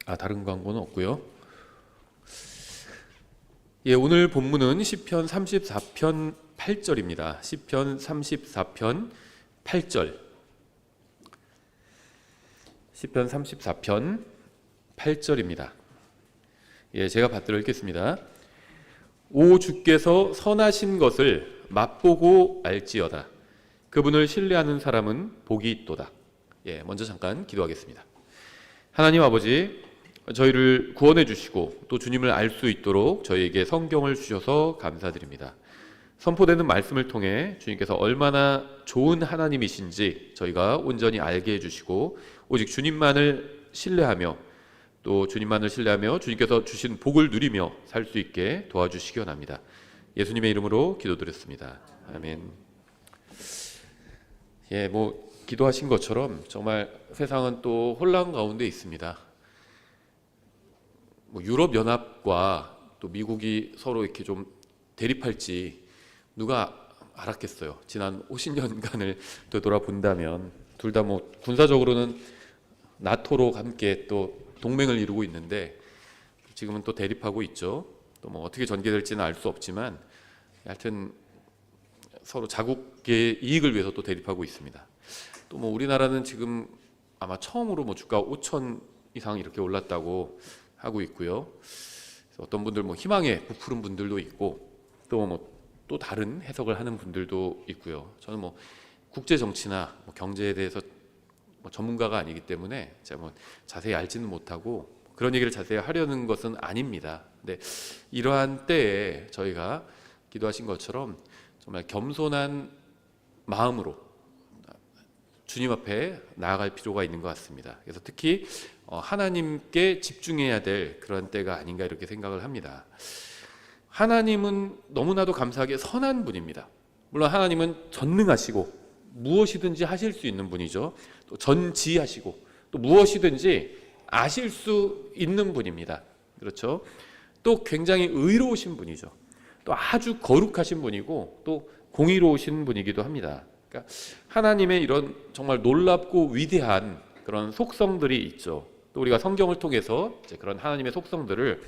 다른 광고는 없고요. 예, 오늘 본문은 시편 34편 8절입니다. 시편 34편 8절. 시편 34편 8절입니다. 예, 제가 받들어 읽겠습니다. 오 주께서 선하신 것을 맛보고 알지어다. 그분을 신뢰하는 사람은 복이 있도다. 예, 먼저 잠깐 기도하겠습니다. 하나님 아버지, 저희를 구원해 주시고 또 주님을 알 수 있도록 저희에게 성경을 주셔서 감사드립니다. 선포되는 말씀을 통해 주님께서 얼마나 좋은 하나님이신지 저희가 온전히 알게 해주시고 오직 주님만을 신뢰하며 또 주님만을 신뢰하며 주님께서 주신 복을 누리며 살 수 있게 도와주시기 원합니다. 예수님의 이름으로 기도드렸습니다. 아멘. 예, 기도하신 것처럼 정말 세상은 또 혼란 가운데 있습니다. 유럽연합과 또 미국이 서로 이렇게 좀 대립할지 누가 알았겠어요. 지난 50년간을 되돌아본다면 둘 다 군사적으로는 나토로 함께 또 동맹을 이루고 있는데 지금은 또 대립하고 있죠. 또 어떻게 전개될지는 알 수 없지만 하여튼 서로 자국의 이익을 위해서 또 대립하고 있습니다. 또 우리나라는 지금 아마 처음으로 주가 5천 이상 이렇게 올랐다고 하고 있고요. 어떤 분들 희망에 부푸른 분들도 있고 또 다른 해석을 하는 분들도 있고요. 저는 국제 정치나 경제에 대해서 전문가가 아니기 때문에 제가 자세히 알지는 못하고 그런 얘기를 자세히 하려는 것은 아닙니다. 근데 이러한 때에 저희가 기도하신 것처럼 정말 겸손한 마음으로 주님 앞에 나아갈 필요가 있는 것 같습니다. 그래서 특히 하나님께 집중해야 될 그런 때가 아닌가 이렇게 생각을 합니다. 하나님은 너무나도 감사하게 선한 분입니다. 물론 하나님은 전능하시고 무엇이든지 하실 수 있는 분이죠. 또 전지하시고 또 무엇이든지 아실 수 있는 분입니다. 그렇죠? 또 굉장히 의로우신 분이죠. 또 아주 거룩하신 분이고 또 공의로우신 분이기도 합니다. 그러니까 하나님의 이런 정말 놀랍고 위대한 그런 속성들이 있죠. 또 우리가 성경을 통해서 이제 그런 하나님의 속성들을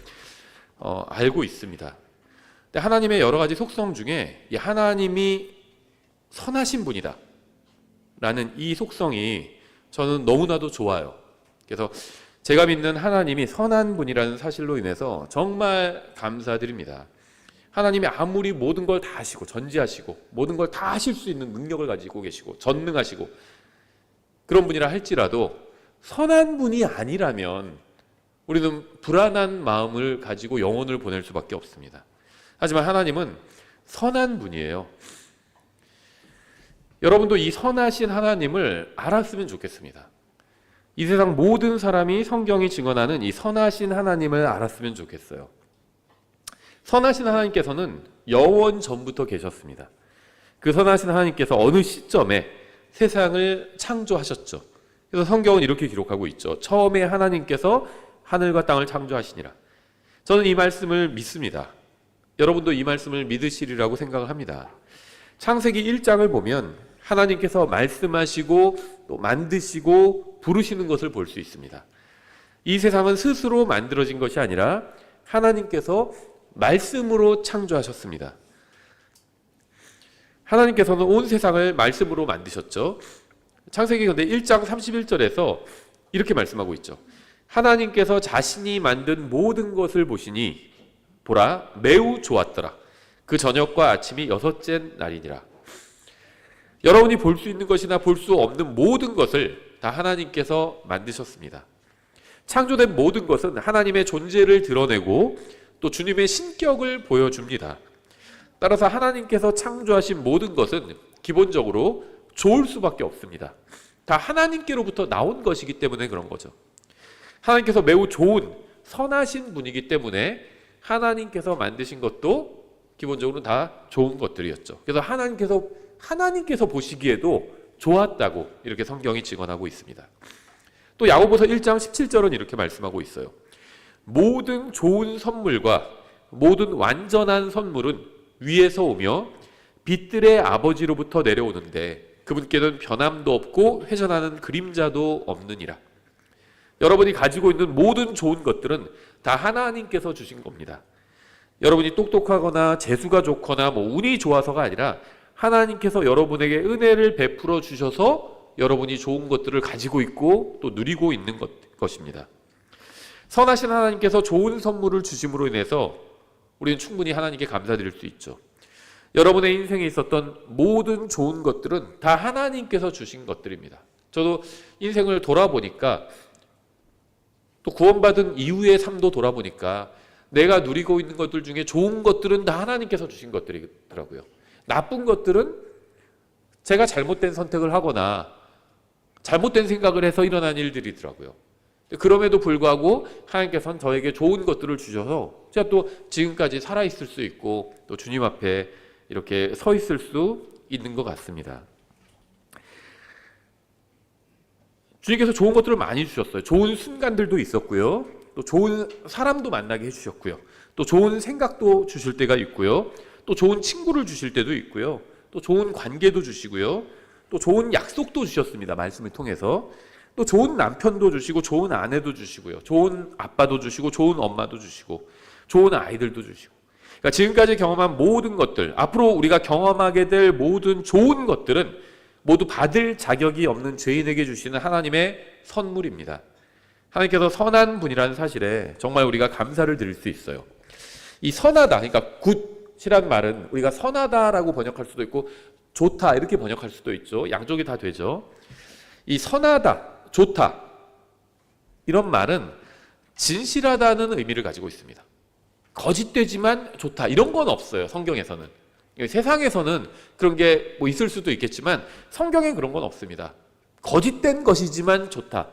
알고 있습니다. 근데 하나님의 여러 가지 속성 중에 이 하나님이 선하신 분이다 라는 이 속성이 저는 너무나도 좋아요. 그래서 제가 믿는 하나님이 선한 분이라는 사실로 인해서 정말 감사드립니다. 하나님이 아무리 모든 걸 다 하시고 전지하시고 모든 걸 다 하실 수 있는 능력을 가지고 계시고 전능하시고 그런 분이라 할지라도 선한 분이 아니라면 우리는 불안한 마음을 가지고 영혼을 보낼 수밖에 없습니다. 하지만 하나님은 선한 분이에요. 여러분도 이 선하신 하나님을 알았으면 좋겠습니다. 이 세상 모든 사람이 성경이 증언하는 이 선하신 하나님을 알았으면 좋겠어요. 선하신 하나님께서는 영원 전부터 계셨습니다. 그 선하신 하나님께서 어느 시점에 세상을 창조하셨죠. 그래서 성경은 이렇게 기록하고 있죠. 처음에 하나님께서 하늘과 땅을 창조하시니라. 저는 이 말씀을 믿습니다. 여러분도 이 말씀을 믿으시리라고 생각을 합니다. 창세기 1장을 보면 하나님께서 말씀하시고 또 만드시고 부르시는 것을 볼 수 있습니다. 이 세상은 스스로 만들어진 것이 아니라 하나님께서 말씀으로 창조하셨습니다. 하나님께서는 온 세상을 말씀으로 만드셨죠. 창세기 근데 1장 31절에서 이렇게 말씀하고 있죠. 하나님께서 자신이 만든 모든 것을 보시니 보라 매우 좋았더라. 그 저녁과 아침이 6째 날이니라. 여러분이 볼 수 있는 것이나 볼 수 없는 모든 것을 다 하나님께서 만드셨습니다. 창조된 모든 것은 하나님의 존재를 드러내고 또 주님의 신격을 보여줍니다. 따라서 하나님께서 창조하신 모든 것은 기본적으로 좋을 수밖에 없습니다. 다 하나님께로부터 나온 것이기 때문에 그런 거죠. 하나님께서 매우 좋은 선하신 분이기 때문에 하나님께서 만드신 것도 기본적으로 다 좋은 것들이었죠. 그래서 하나님께서 보시기에도 좋았다고 이렇게 성경이 증언하고 있습니다. 또 야고보서 1장 17절은 이렇게 말씀하고 있어요. 모든 좋은 선물과 모든 완전한 선물은 위에서 오며 빛들의 아버지로부터 내려오는데 그분께는 변함도 없고 회전하는 그림자도 없느니라. 여러분이 가지고 있는 모든 좋은 것들은 다 하나님께서 주신 겁니다. 여러분이 똑똑하거나 재수가 좋거나 운이 좋아서가 아니라 하나님께서 여러분에게 은혜를 베풀어 주셔서 여러분이 좋은 것들을 가지고 있고 또 누리고 있는 것입니다. 선하신 하나님께서 좋은 선물을 주심으로 인해서 우리는 충분히 하나님께 감사드릴 수 있죠. 여러분의 인생에 있었던 모든 좋은 것들은 다 하나님께서 주신 것들입니다. 저도 인생을 돌아보니까 또 구원받은 이후의 삶도 돌아보니까 내가 누리고 있는 것들 중에 좋은 것들은 다 하나님께서 주신 것들이더라고요. 나쁜 것들은 제가 잘못된 선택을 하거나 잘못된 생각을 해서 일어난 일들이더라고요. 그럼에도 불구하고 하나님께서는 저에게 좋은 것들을 주셔서 제가 또 지금까지 살아있을 수 있고 또 주님 앞에 이렇게 서 있을 수 있는 것 같습니다. 주님께서 좋은 것들을 많이 주셨어요. 좋은 순간들도 있었고요. 또 좋은 사람도 만나게 해주셨고요. 또 좋은 생각도 주실 때가 있고요. 또 좋은 친구를 주실 때도 있고요. 또 좋은 관계도 주시고요. 또 좋은 약속도 주셨습니다. 말씀을 통해서. 또 좋은 남편도 주시고 좋은 아내도 주시고요. 좋은 아빠도 주시고 좋은 엄마도 주시고 좋은 아이들도 주시고. 그러니까 지금까지 경험한 모든 것들, 앞으로 우리가 경험하게 될 모든 좋은 것들은 모두 받을 자격이 없는 죄인에게 주시는 하나님의 선물입니다. 하나님께서 선한 분이라는 사실에 정말 우리가 감사를 드릴 수 있어요. 이 선하다, 그러니까 굿이란 말은 우리가 선하다라고 번역할 수도 있고 좋다 이렇게 번역할 수도 있죠. 양쪽이 다 되죠. 이 선하다, 좋다 이런 말은 진실하다는 의미를 가지고 있습니다. 거짓되지만 좋다 이런 건 없어요. 성경에서는. 세상에서는 그런 게 있을 수도 있겠지만 성경엔 그런 건 없습니다. 거짓된 것이지만 좋다.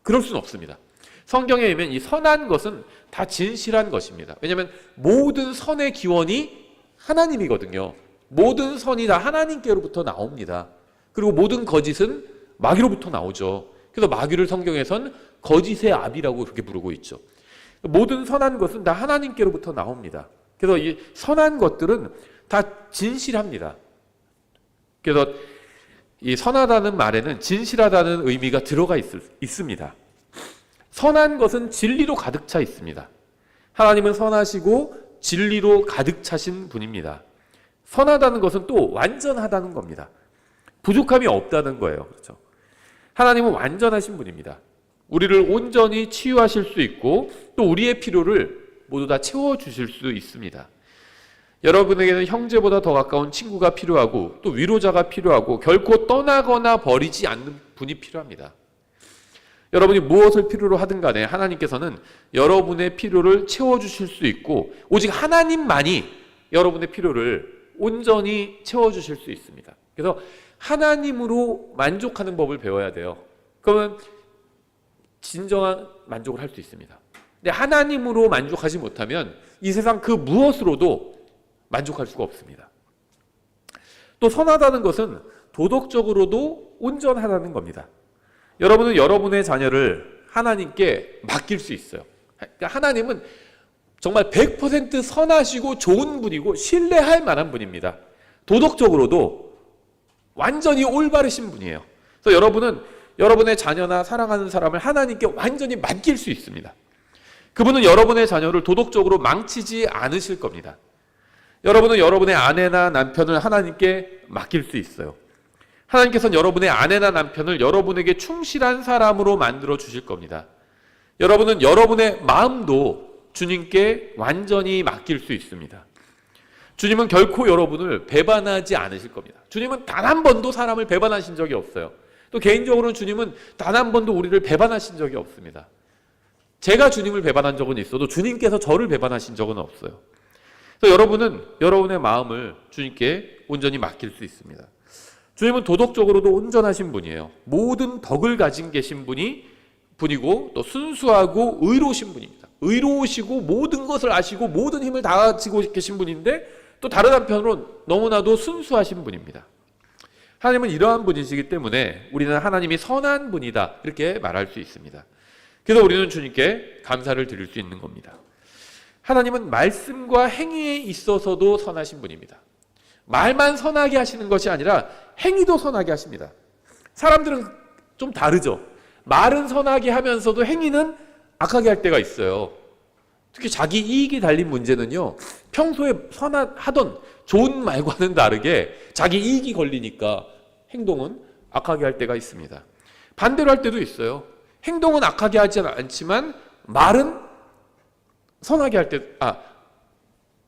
그럴 수는 없습니다. 성경에 보면 이 선한 것은 다 진실한 것입니다. 왜냐하면 모든 선의 기원이 하나님이거든요. 모든 선이 다 하나님께로부터 나옵니다. 그리고 모든 거짓은 마귀로부터 나오죠. 그래서 마귀를 성경에선 거짓의 아비라고 그렇게 부르고 있죠. 모든 선한 것은 다 하나님께로부터 나옵니다. 그래서 이 선한 것들은 다 진실합니다. 그래서 이 선하다는 말에는 진실하다는 의미가 들어가 있습니다. 선한 것은 진리로 가득 차 있습니다. 하나님은 선하시고 진리로 가득 차신 분입니다. 선하다는 것은 또 완전하다는 겁니다. 부족함이 없다는 거예요. 그렇죠? 하나님은 완전하신 분입니다. 우리를 온전히 치유하실 수 있고 또 우리의 필요를 모두 다 채워주실 수 있습니다. 여러분에게는 형제보다 더 가까운 친구가 필요하고 또 위로자가 필요하고 결코 떠나거나 버리지 않는 분이 필요합니다. 여러분이 무엇을 필요로 하든 간에 하나님께서는 여러분의 필요를 채워주실 수 있고 오직 하나님만이 여러분의 필요를 온전히 채워주실 수 있습니다. 그래서 하나님으로 만족하는 법을 배워야 돼요. 그러면 진정한 만족을 할 수 있습니다. 근데 하나님으로 만족하지 못하면 이 세상 그 무엇으로도 만족할 수가 없습니다. 또 선하다는 것은 도덕적으로도 온전하다는 겁니다. 여러분은 여러분의 자녀를 하나님께 맡길 수 있어요. 그러니까 하나님은 정말 100% 선하시고 좋은 분이고 신뢰할 만한 분입니다. 도덕적으로도 완전히 올바르신 분이에요. 그래서 여러분은 여러분의 자녀나 사랑하는 사람을 하나님께 완전히 맡길 수 있습니다. 그분은 여러분의 자녀를 도덕적으로 망치지 않으실 겁니다. 여러분은 여러분의 아내나 남편을 하나님께 맡길 수 있어요. 하나님께서는 여러분의 아내나 남편을 여러분에게 충실한 사람으로 만들어 주실 겁니다. 여러분은 여러분의 마음도 주님께 완전히 맡길 수 있습니다. 주님은 결코 여러분을 배반하지 않으실 겁니다. 주님은 단 한 번도 사람을 배반하신 적이 없어요. 또 개인적으로는 주님은 단 한 번도 우리를 배반하신 적이 없습니다. 제가 주님을 배반한 적은 있어도 주님께서 저를 배반하신 적은 없어요. 그래서 여러분은 여러분의 마음을 주님께 온전히 맡길 수 있습니다. 주님은 도덕적으로도 온전하신 분이에요. 모든 덕을 가진 계신 분이고 또 순수하고 의로우신 분입니다. 의로우시고 모든 것을 아시고 모든 힘을 다 가지고 계신 분인데 또 다른 한편으로 너무나도 순수하신 분입니다. 하나님은 이러한 분이시기 때문에 우리는 하나님이 선한 분이다 이렇게 말할 수 있습니다. 그래서 우리는 주님께 감사를 드릴 수 있는 겁니다. 하나님은 말씀과 행위에 있어서도 선하신 분입니다. 말만 선하게 하시는 것이 아니라 행위도 선하게 하십니다. 사람들은 좀 다르죠. 말은 선하게 하면서도 행위는 악하게 할 때가 있어요. 특히 자기 이익이 달린 문제는요, 평소에 하던 좋은 말과는 다르게 자기 이익이 걸리니까 행동은 악하게 할 때가 있습니다. 반대로 할 때도 있어요. 행동은 악하게 하지 않지만 말은 선하게 할 때,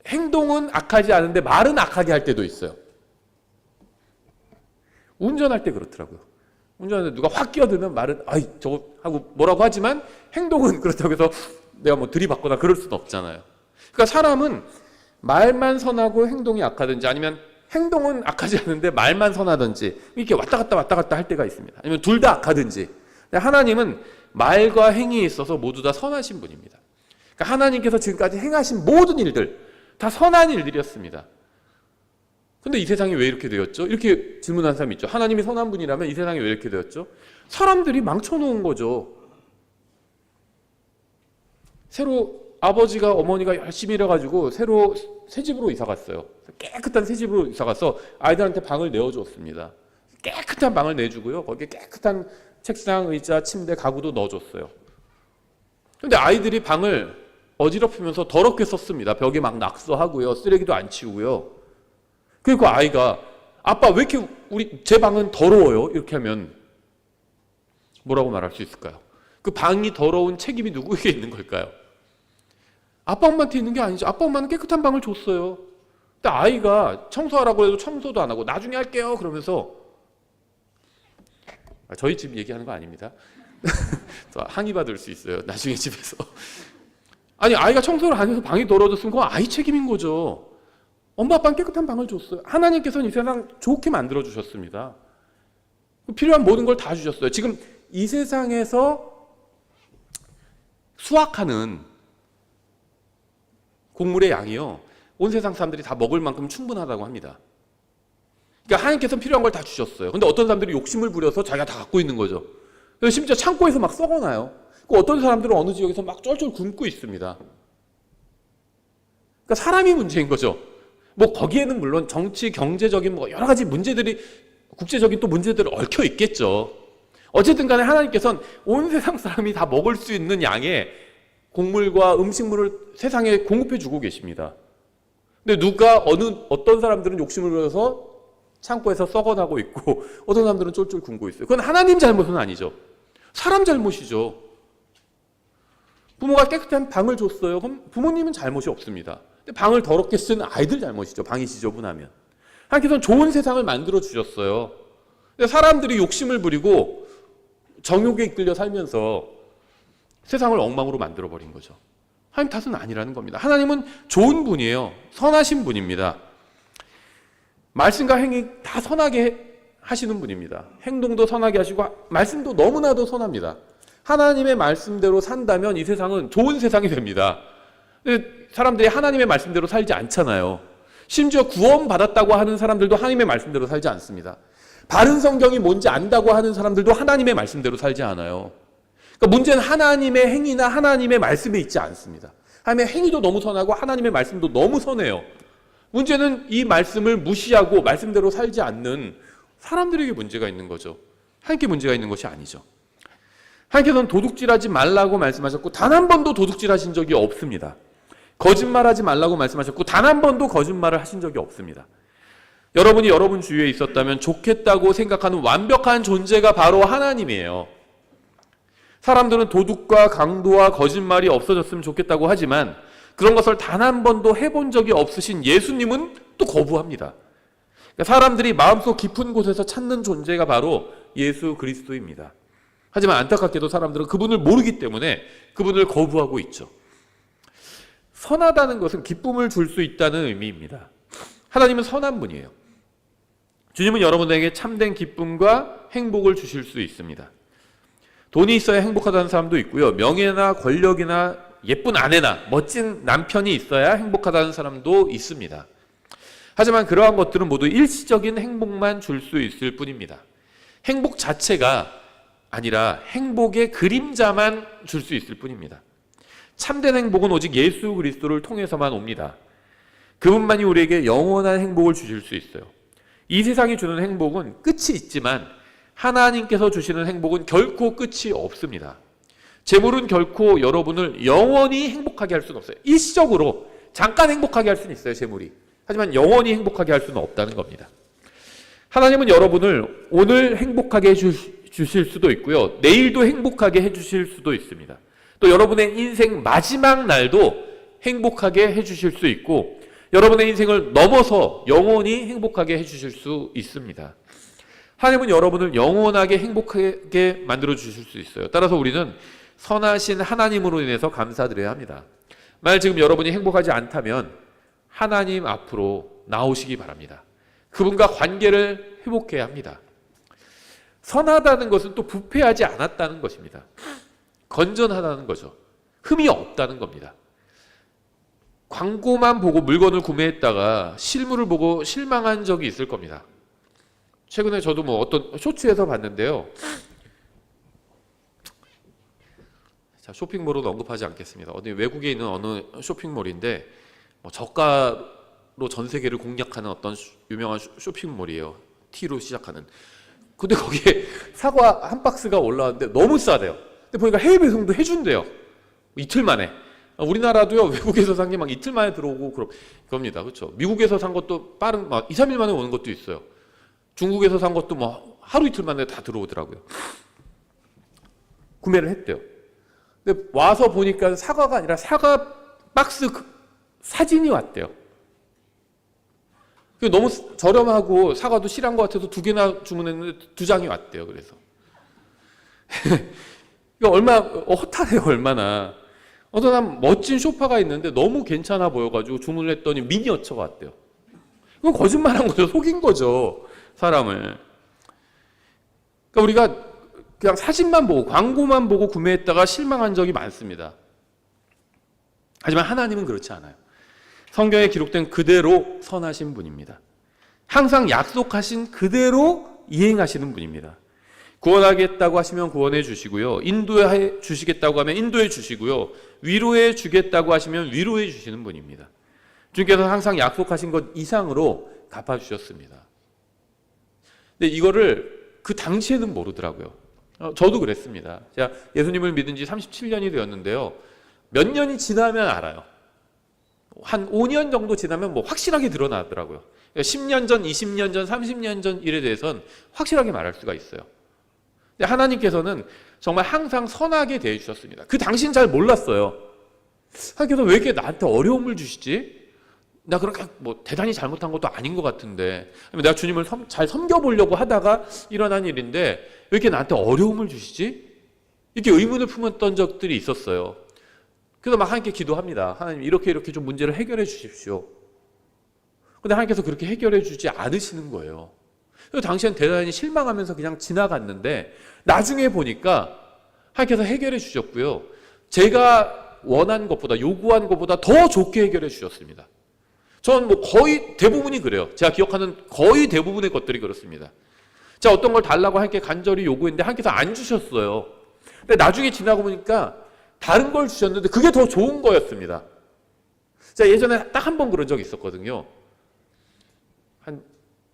행동은 악하지 않은데 말은 악하게 할 때도 있어요. 운전할 때 그렇더라고요. 운전하는데 누가 확 끼어들면 말은 저거 하고 뭐라고 하지만 행동은 그렇다고 해서 내가 뭐 들이받거나 그럴 수는 없잖아요. 그러니까 사람은 말만 선하고 행동이 악하든지, 아니면 행동은 악하지 않은데 말만 선하든지, 이렇게 왔다 갔다 할 때가 있습니다. 아니면 둘 다 악하든지. 하나님은 말과 행위에 있어서 모두 다 선하신 분입니다. 그러니까 하나님께서 지금까지 행하신 모든 일들 다 선한 일들이었습니다. 근데 이 세상이 왜 이렇게 되었죠? 이렇게 질문한 사람이 있죠. 하나님이 선한 분이라면 이 세상이 왜 이렇게 되었죠? 사람들이 망쳐놓은 거죠. 새로 아버지가 어머니가 열심히 일해가지고 새로 새 집으로 이사 갔어요. 깨끗한 새 집으로 이사 가서 아이들한테 방을 내어줬습니다. 깨끗한 방을 내주고요. 거기에 깨끗한 책상, 의자, 침대, 가구도 넣어줬어요. 근데 아이들이 방을 어지럽히면서 더럽게 썼습니다. 벽에 막 낙서하고요. 쓰레기도 안 치우고요. 그리고 아이가 아빠 왜 이렇게 제 방은 더러워요? 이렇게 하면 뭐라고 말할 수 있을까요? 그 방이 더러운 책임이 누구에게 있는 걸까요? 아빠 엄마한테 있는 게 아니죠. 아빠 엄마는 깨끗한 방을 줬어요. 근데 아이가 청소하라고 해도 청소도 안 하고 나중에 할게요 그러면서, 저희 집 얘기하는 거 아닙니다. 항의받을 수 있어요. 나중에 집에서. 아니, 아이가 청소를 안 해서 방이 더러워졌으면 그건 아이 책임인 거죠. 엄마 아빠는 깨끗한 방을 줬어요. 하나님께서는 이 세상 좋게 만들어 주셨습니다. 필요한 모든 걸 다 주셨어요. 지금 이 세상에서 수확하는 곡물의 양이요, 온 세상 사람들이 다 먹을 만큼 충분하다고 합니다. 그러니까 하나님께서는 필요한 걸 다 주셨어요. 근데 어떤 사람들이 욕심을 부려서 자기가 다 갖고 있는 거죠. 그래서 심지어 창고에서 막 썩어나요. 어떤 사람들은 어느 지역에서 막 쫄쫄 굶고 있습니다. 그러니까 사람이 문제인 거죠. 뭐 거기에는 물론 정치, 경제적인 뭐 여러 가지 문제들이, 국제적인 또 문제들이 얽혀 있겠죠. 어쨌든 간에 하나님께서는 온 세상 사람이 다 먹을 수 있는 양의 곡물과 음식물을 세상에 공급해 주고 계십니다. 근데 어떤 사람들은 욕심을 부려서 창고에서 썩어나고 있고 어떤 사람들은 쫄쫄 굶고 있어요. 그건 하나님 잘못은 아니죠. 사람 잘못이죠. 부모가 깨끗한 방을 줬어요. 그럼 부모님은 잘못이 없습니다. 근데 방을 더럽게 쓴 아이들 잘못이죠. 방이 지저분하면. 하나님께서는 좋은 세상을 만들어 주셨어요. 근데 사람들이 욕심을 부리고 정욕에 이끌려 살면서 세상을 엉망으로 만들어버린 거죠. 하나님 탓은 아니라는 겁니다. 하나님은 좋은 분이에요. 선하신 분입니다. 말씀과 행위 다 선하게 하시는 분입니다. 행동도 선하게 하시고 말씀도 너무나도 선합니다. 하나님의 말씀대로 산다면 이 세상은 좋은 세상이 됩니다. 근데 사람들이 하나님의 말씀대로 살지 않잖아요. 심지어 구원받았다고 하는 사람들도 하나님의 말씀대로 살지 않습니다. 바른 성경이 뭔지 안다고 하는 사람들도 하나님의 말씀대로 살지 않아요. 그러니까 문제는 하나님의 행위나 하나님의 말씀에 있지 않습니다. 하나님의 행위도 너무 선하고 하나님의 말씀도 너무 선해요. 문제는 이 말씀을 무시하고 말씀대로 살지 않는 사람들에게 문제가 있는 거죠. 하나님께 문제가 있는 것이 아니죠. 하나님께서는 도둑질하지 말라고 말씀하셨고 단 한 번도 도둑질하신 적이 없습니다. 거짓말하지 말라고 말씀하셨고 단 한 번도 거짓말을 하신 적이 없습니다. 여러분이 여러분 주위에 있었다면 좋겠다고 생각하는 완벽한 존재가 바로 하나님이에요. 사람들은 도둑과 강도와 거짓말이 없어졌으면 좋겠다고 하지만 그런 것을 단 한 번도 해본 적이 없으신 예수님은 또 거부합니다. 그러니까 사람들이 마음속 깊은 곳에서 찾는 존재가 바로 예수 그리스도입니다. 하지만 안타깝게도 사람들은 그분을 모르기 때문에 그분을 거부하고 있죠. 선하다는 것은 기쁨을 줄 수 있다는 의미입니다. 하나님은 선한 분이에요. 주님은 여러분에게 참된 기쁨과 행복을 주실 수 있습니다. 돈이 있어야 행복하다는 사람도 있고요. 명예나 권력이나 예쁜 아내나 멋진 남편이 있어야 행복하다는 사람도 있습니다. 하지만 그러한 것들은 모두 일시적인 행복만 줄 수 있을 뿐입니다. 행복 자체가 아니라 행복의 그림자만 줄 수 있을 뿐입니다. 참된 행복은 오직 예수 그리스도를 통해서만 옵니다. 그분만이 우리에게 영원한 행복을 주실 수 있어요. 이 세상이 주는 행복은 끝이 있지만 하나님께서 주시는 행복은 결코 끝이 없습니다. 재물은 결코 여러분을 영원히 행복하게 할 수는 없어요. 일시적으로 잠깐 행복하게 할 수는 있어요, 재물이. 하지만 영원히 행복하게 할 수는 없다는 겁니다. 하나님은 여러분을 오늘 행복하게 해주실 수도 있고요. 내일도 행복하게 해주실 수도 있습니다. 또 여러분의 인생 마지막 날도 행복하게 해주실 수 있고 여러분의 인생을 넘어서 영원히 행복하게 해주실 수 있습니다. 하나님은 여러분을 영원하게 행복하게 만들어 주실 수 있어요. 따라서 우리는 선하신 하나님으로 인해서 감사드려야 합니다. 만약 지금 여러분이 행복하지 않다면 하나님 앞으로 나오시기 바랍니다. 그분과 관계를 회복해야 합니다. 선하다는 것은 또 부패하지 않았다는 것입니다. 건전하다는 거죠. 흠이 없다는 겁니다. 광고만 보고 물건을 구매했다가 실물을 보고 실망한 적이 있을 겁니다. 최근에 저도 어떤 쇼츠에서 봤는데요. 자, 쇼핑몰은 언급하지 않겠습니다. 어디 외국에 있는 어느 쇼핑몰인데 저가로 전 세계를 공략하는 어떤 유명한 쇼핑몰이에요. T로 시작하는. 근데 거기에 사과 한 박스가 올라왔는데 너무 싸대요. 근데 보니까 해외 배송도 해준대요. 이틀 만에. 우리나라도요, 외국에서 산 게 막 이틀 만에 들어오고 그럽니다. 그렇죠? 미국에서 산 것도 빠른 2, 3일 만에 오는 것도 있어요. 중국에서 산 것도 하루 이틀 만에 다 들어오더라고요. 구매를 했대요. 근데 와서 보니까 사과가 아니라 사과 박스 사진이 왔대요. 너무 저렴하고 사과도 실한 것 같아서 2개나 주문했는데 2장이 왔대요. 그래서 이거 허탈해요. 얼마나. 어떤 한 멋진 소파가 있는데 너무 괜찮아 보여가지고 주문을 했더니 미니어처가 왔대요. 이건 거짓말한 거죠. 속인 거죠. 사람을. 그러니까 우리가 그냥 사진만 보고 광고만 보고 구매했다가 실망한 적이 많습니다. 하지만 하나님은 그렇지 않아요. 성경에 기록된 그대로 선하신 분입니다. 항상 약속하신 그대로 이행하시는 분입니다. 구원하겠다고 하시면 구원해 주시고요. 인도해 주시겠다고 하면 인도해 주시고요. 위로해 주겠다고 하시면 위로해 주시는 분입니다. 주님께서 항상 약속하신 것 이상으로 갚아주셨습니다. 근데 이거를 그 당시에는 모르더라고요. 저도 그랬습니다. 제가 예수님을 믿은 지 37년이 되었는데요. 몇 년이 지나면 알아요. 한 5년 정도 지나면 확실하게 드러나더라고요. 10년 전, 20년 전, 30년 전 일에 대해서는 확실하게 말할 수가 있어요. 근데 하나님께서는 정말 항상 선하게 대해주셨습니다. 그 당시는 잘 몰랐어요. 하나님께서 왜 이렇게 나한테 어려움을 주시지? 나 그렇게 대단히 잘못한 것도 아닌 것 같은데, 내가 주님을 잘 섬겨보려고 하다가 일어난 일인데 왜 이렇게 나한테 어려움을 주시지? 이렇게 의문을 품었던 적들이 있었어요. 그래서 막 하나님께 기도합니다. 하나님 이렇게 좀 문제를 해결해 주십시오. 근데 하나님께서 그렇게 해결해 주지 않으시는 거예요. 그래서 당시엔 대단히 실망하면서 그냥 지나갔는데 나중에 보니까 하나님께서 해결해 주셨고요. 제가 원한 것보다 요구한 것보다 더 좋게 해결해 주셨습니다. 저는 거의 대부분이 그래요. 제가 기억하는 거의 대부분의 것들이 그렇습니다. 제가 어떤 걸 달라고 하나님께 간절히 요구했는데 하나님께서 안 주셨어요. 근데 나중에 지나고 보니까 다른 걸 주셨는데 그게 더 좋은 거였습니다. 제가 예전에 딱 한 번 그런 적이 있었거든요. 한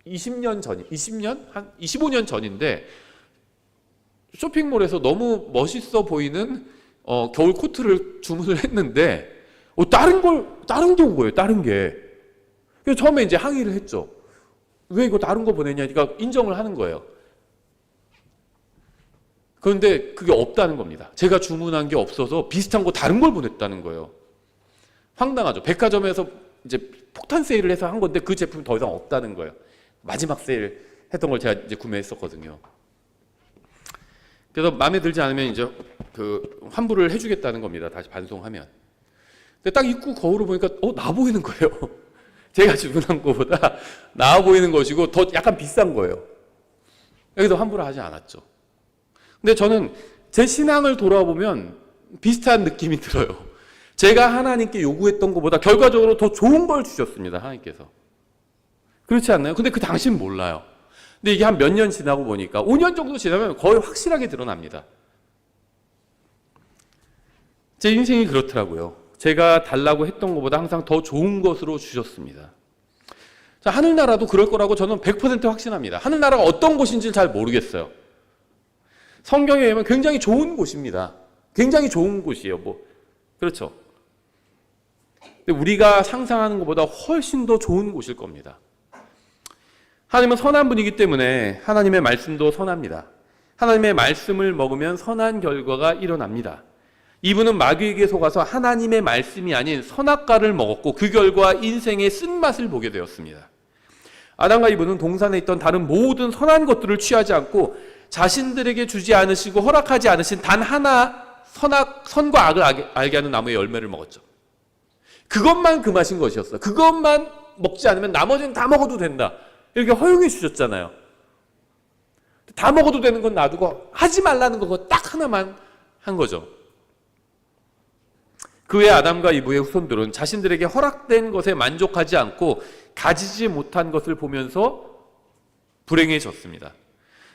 20년 전이, 20년? 한 25년 전인데 쇼핑몰에서 너무 멋있어 보이는 겨울 코트를 주문을 했는데 다른 게 온 거예요. 다른 게. 그래서 처음에 이제 항의를 했죠. 왜 이거 다른 거 보냈냐니까 인정을 하는 거예요. 그런데 그게 없다는 겁니다. 제가 주문한 게 없어서 비슷한 거 다른 걸 보냈다는 거예요. 황당하죠. 백화점에서 이제 폭탄 세일을 해서 한 건데 그 제품이 더 이상 없다는 거예요. 마지막 세일 했던 걸 제가 이제 구매했었거든요. 그래서 마음에 들지 않으면 이제 환불을 해주겠다는 겁니다. 다시 반송하면. 근데 딱 입구 거울을 보니까 나아 보이는 거예요. 제가 주문한 것보다 나아 보이는 것이고 더 약간 비싼 거예요. 여기서 환불을 하지 않았죠. 근데 저는 제 신앙을 돌아보면 비슷한 느낌이 들어요. 제가 하나님께 요구했던 것보다 결과적으로 더 좋은 걸 주셨습니다. 하나님께서. 그렇지 않나요? 근데 그 당시는 몰라요. 근데 이게 한 몇 년 지나고 보니까 5년 정도 지나면 거의 확실하게 드러납니다. 제 인생이 그렇더라고요. 제가 달라고 했던 것보다 항상 더 좋은 것으로 주셨습니다. 자, 하늘나라도 그럴 거라고 저는 100% 확신합니다. 하늘나라가 어떤 곳인지 잘 모르겠어요. 성경에 의하면 굉장히 좋은 곳입니다. 굉장히 좋은 곳이에요. 그렇죠. 근데 우리가 상상하는 것보다 훨씬 더 좋은 곳일 겁니다. 하나님은 선한 분이기 때문에 하나님의 말씀도 선합니다. 하나님의 말씀을 먹으면 선한 결과가 일어납니다. 이분은 마귀에게 속아서 하나님의 말씀이 아닌 선악과를 먹었고 그 결과 인생의 쓴맛을 보게 되었습니다. 아담과 이브는 동산에 있던 다른 모든 선한 것들을 취하지 않고 자신들에게 주지 않으시고 허락하지 않으신 단 하나 선과 악을 알게 하는 나무의 열매를 먹었죠. 그것만 금하신 것이었어요. 그것만 먹지 않으면 나머지는 다 먹어도 된다. 이렇게 허용해 주셨잖아요. 다 먹어도 되는 건 놔두고 하지 말라는 거 딱 하나만 한 거죠. 그 외에 아담과 이브의 후손들은 자신들에게 허락된 것에 만족하지 않고 가지지 못한 것을 보면서 불행해졌습니다.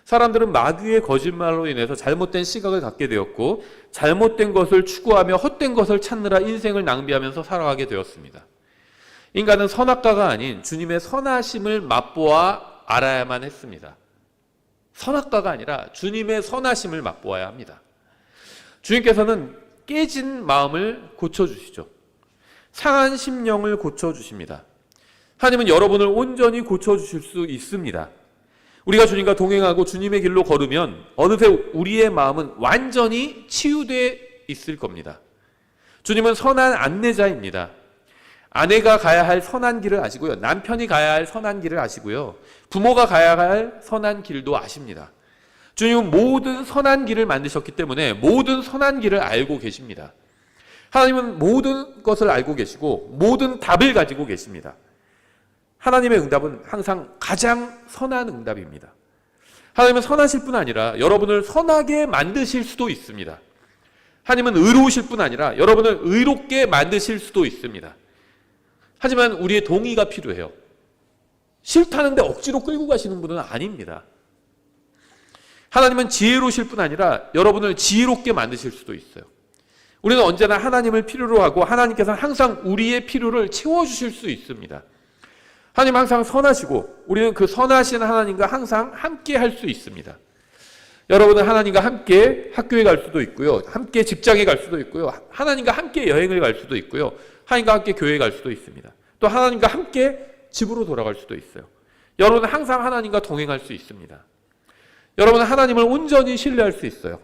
사람들은 마귀의 거짓말로 인해서 잘못된 시각을 갖게 되었고 잘못된 것을 추구하며 헛된 것을 찾느라 인생을 낭비하면서 살아가게 되었습니다. 인간은 선악과가 아닌 주님의 선하심을 맛보아 알아야만 했습니다. 선악과가 아니라 주님의 선하심을 맛보아야 합니다. 주님께서는 깨진 마음을 고쳐주시죠. 상한 심령을 고쳐주십니다. 하나님은 여러분을 온전히 고쳐주실 수 있습니다. 우리가 주님과 동행하고 주님의 길로 걸으면 어느새 우리의 마음은 완전히 치유되어 있을 겁니다. 주님은 선한 안내자입니다. 아내가 가야 할 선한 길을 아시고요. 남편이 가야 할 선한 길을 아시고요. 부모가 가야 할 선한 길도 아십니다. 주님은 모든 선한 길을 만드셨기 때문에 모든 선한 길을 알고 계십니다. 하나님은 모든 것을 알고 계시고 모든 답을 가지고 계십니다. 하나님의 응답은 항상 가장 선한 응답입니다. 하나님은 선하실 뿐 아니라 여러분을 선하게 만드실 수도 있습니다. 하나님은 의로우실 뿐 아니라 여러분을 의롭게 만드실 수도 있습니다. 하지만 우리의 동의가 필요해요. 싫다는데 억지로 끌고 가시는 분은 아닙니다. 하나님은 지혜로우실 뿐 아니라 여러분을 지혜롭게 만드실 수도 있어요. 우리는 언제나 하나님을 필요로 하고 하나님께서는 항상 우리의 필요를 채워주실 수 있습니다. 하나님 항상 선하시고 우리는 그 선하신 하나님과 항상 함께 할 수 있습니다. 여러분은 하나님과 함께 학교에 갈 수도 있고요. 함께 직장에 갈 수도 있고요. 하나님과 함께 여행을 갈 수도 있고요. 하나님과 함께 교회에 갈 수도 있습니다. 또 하나님과 함께 집으로 돌아갈 수도 있어요. 여러분은 항상 하나님과 동행할 수 있습니다. 여러분은 하나님을 온전히 신뢰할 수 있어요.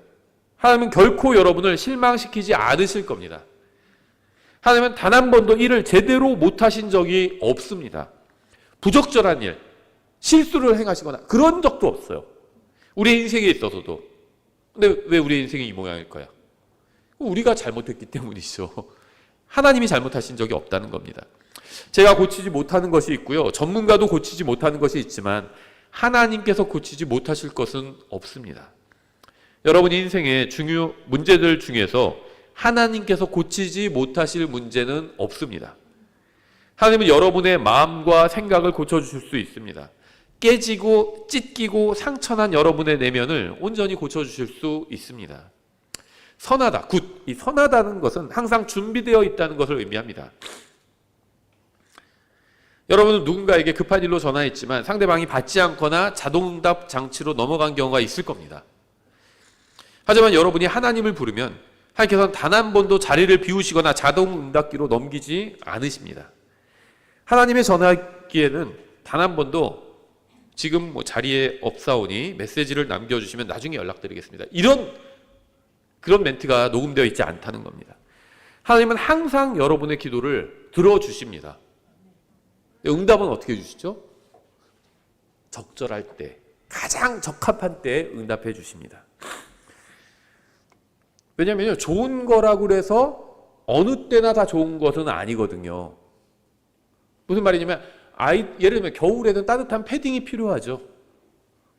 하나님은 결코 여러분을 실망시키지 않으실 겁니다. 하나님은 단 한 번도 일을 제대로 못하신 적이 없습니다. 부적절한 일, 실수를 행하시거나 그런 적도 없어요. 우리의 인생에 있어서도. 근데 왜 우리의 인생이 이 모양일까요? 우리가 잘못했기 때문이죠. 하나님이 잘못하신 적이 없다는 겁니다. 제가 고치지 못하는 것이 있고요. 전문가도 고치지 못하는 것이 있지만 하나님께서 고치지 못하실 것은 없습니다. 여러분 인생의 문제들 중에서 하나님께서 고치지 못하실 문제는 없습니다. 하나님은 여러분의 마음과 생각을 고쳐주실 수 있습니다. 깨지고 찢기고 상처난 여러분의 내면을 온전히 고쳐주실 수 있습니다. 선하다, 굿. 이 선하다는 것은 항상 준비되어 있다는 것을 의미합니다. 여러분은 누군가에게 급한 일로 전화했지만 상대방이 받지 않거나 자동응답 장치로 넘어간 경우가 있을 겁니다. 하지만 여러분이 하나님을 부르면 하나님께서는 단 한 번도 자리를 비우시거나 자동응답기로 넘기지 않으십니다. 하나님의 전화기에는 단 한 번도 지금 자리에 없사오니 메시지를 남겨주시면 나중에 연락드리겠습니다. 그런 멘트가 녹음되어 있지 않다는 겁니다. 하나님은 항상 여러분의 기도를 들어주십니다. 응답은 어떻게 주시죠? 적절할 때, 가장 적합한 때에 응답해 주십니다. 왜냐하면 좋은 거라고 그래서 어느 때나 다 좋은 것은 아니거든요. 무슨 말이냐면 예를 들면 겨울에는 따뜻한 패딩이 필요하죠.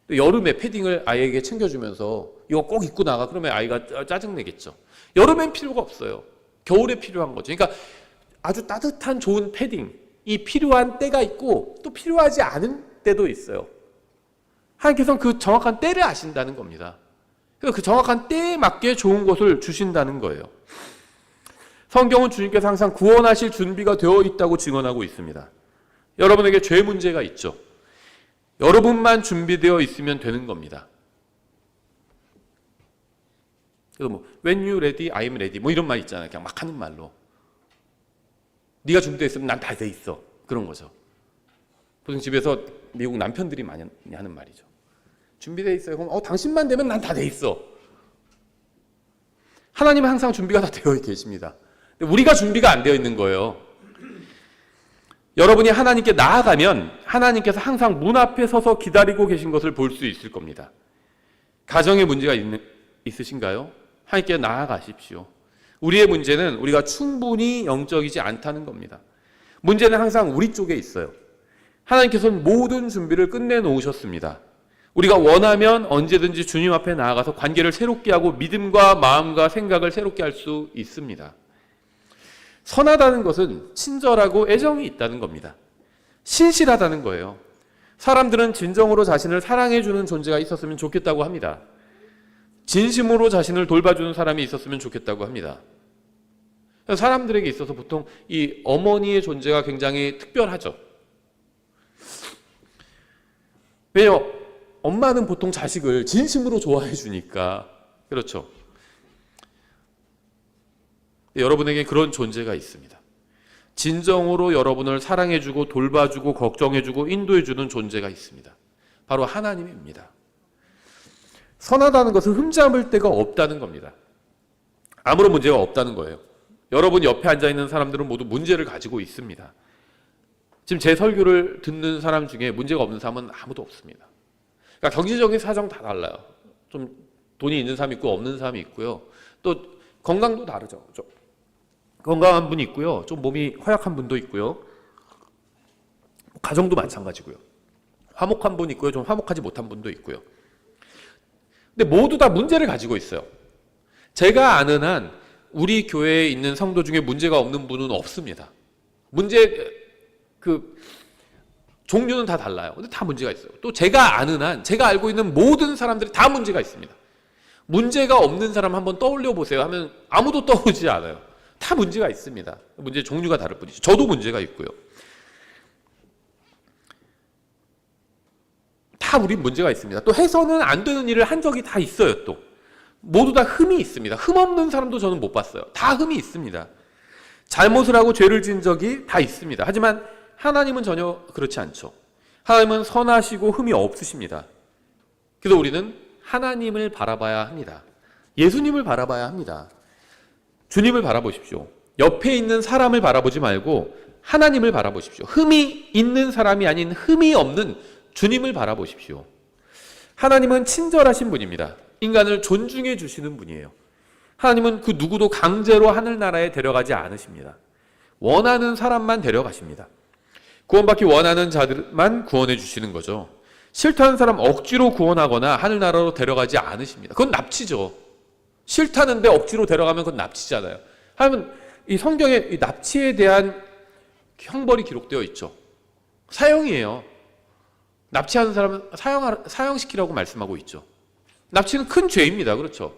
여름에 패딩을 아이에게 챙겨주면서 이거 꼭 입고 나가. 그러면 아이가 짜증내겠죠. 여름엔 필요가 없어요. 겨울에 필요한 거죠. 그러니까 아주 따뜻한 좋은 패딩이 필요한 때가 있고 또 필요하지 않은 때도 있어요. 하나님께서는 그 정확한 때를 아신다는 겁니다. 그 정확한 때에 맞게 좋은 것을 주신다는 거예요. 성경은 주님께서 항상 구원하실 준비가 되어 있다고 증언하고 있습니다. 여러분에게 죄 문제가 있죠. 여러분만 준비되어 있으면 되는 겁니다. 그래서 뭐 when you ready, I'm ready 뭐 이런 말 있잖아요. 그냥 막 하는 말로. 네가 준비되어 있으면 난 다 돼 있어. 그런 거죠. 보통 집에서 미국 남편들이 많이 하는 말이죠. 준비되어 있어요. 그럼 당신만 되면 난 다 돼 있어. 하나님은 항상 준비가 다 되어 계십니다. 근데 우리가 준비가 안 되어 있는 거예요. 여러분이 하나님께 나아가면 하나님께서 항상 문 앞에 서서 기다리고 계신 것을 볼 수 있을 겁니다. 가정에 문제가 있으신가요? 하나님께 나아가십시오. 우리의 문제는 우리가 충분히 영적이지 않다는 겁니다. 문제는 항상 우리 쪽에 있어요. 하나님께서는 모든 준비를 끝내놓으셨습니다. 우리가 원하면 언제든지 주님 앞에 나아가서 관계를 새롭게 하고 믿음과 마음과 생각을 새롭게 할 수 있습니다. 선하다는 것은 친절하고 애정이 있다는 겁니다. 신실하다는 거예요. 사람들은 진정으로 자신을 사랑해주는 존재가 있었으면 좋겠다고 합니다. 진심으로 자신을 돌봐주는 사람이 있었으면 좋겠다고 합니다. 사람들에게 있어서 보통 이 어머니의 존재가 굉장히 특별하죠. 왜요? 엄마는 보통 자식을 진심으로 좋아해 주니까. 그렇죠. 여러분에게 그런 존재가 있습니다. 진정으로 여러분을 사랑해주고 돌봐주고 걱정해주고 인도해주는 존재가 있습니다. 바로 하나님입니다. 선하다는 것은 흠잡을 데가 없다는 겁니다. 아무런 문제가 없다는 거예요. 여러분 옆에 앉아있는 사람들은 모두 문제를 가지고 있습니다. 지금 제 설교를 듣는 사람 중에 문제가 없는 사람은 아무도 없습니다. 그러니까 경제적인 사정 다 달라요. 좀 돈이 있는 사람이 있고 없는 사람이 있고요. 또 건강도 다르죠. 좀 건강한 분이 있고요. 좀 몸이 허약한 분도 있고요. 가정도 마찬가지고요. 화목한 분이 있고요. 좀 화목하지 못한 분도 있고요. 근데 모두 다 문제를 가지고 있어요. 제가 아는 한 우리 교회에 있는 성도 중에 문제가 없는 분은 없습니다. 종류는 다 달라요. 근데 다 문제가 있어요. 또 제가 아는 한, 제가 알고 있는 모든 사람들이 다 문제가 있습니다. 문제가 없는 사람 한번 떠올려 보세요 하면 아무도 떠오르지 않아요. 다 문제가 있습니다. 문제 종류가 다를 뿐이죠. 저도 문제가 있고요. 다 우린 문제가 있습니다. 또 해서는 안 되는 일을 한 적이 다 있어요. 또 모두 다 흠이 있습니다. 흠 없는 사람도 저는 못 봤어요. 다 흠이 있습니다. 잘못을 하고 죄를 지은 적이 다 있습니다. 하지만 하나님은 전혀 그렇지 않죠. 하나님은 선하시고 흠이 없으십니다. 그래서 우리는 하나님을 바라봐야 합니다. 예수님을 바라봐야 합니다. 주님을 바라보십시오. 옆에 있는 사람을 바라보지 말고 하나님을 바라보십시오. 흠이 있는 사람이 아닌 흠이 없는 주님을 바라보십시오. 하나님은 친절하신 분입니다. 인간을 존중해 주시는 분이에요. 하나님은 그 누구도 강제로 하늘나라에 데려가지 않으십니다. 원하는 사람만 데려가십니다. 구원받기 원하는 자들만 구원해 주시는 거죠. 싫다는 사람 억지로 구원하거나 하늘나라로 데려가지 않으십니다. 그건 납치죠. 싫다는데 억지로 데려가면 그건 납치잖아요. 하여튼 이 성경에 이 납치에 대한 형벌이 기록되어 있죠. 사형이에요. 납치하는 사람은 사형시키라고 말씀하고 있죠. 납치는 큰 죄입니다. 그렇죠?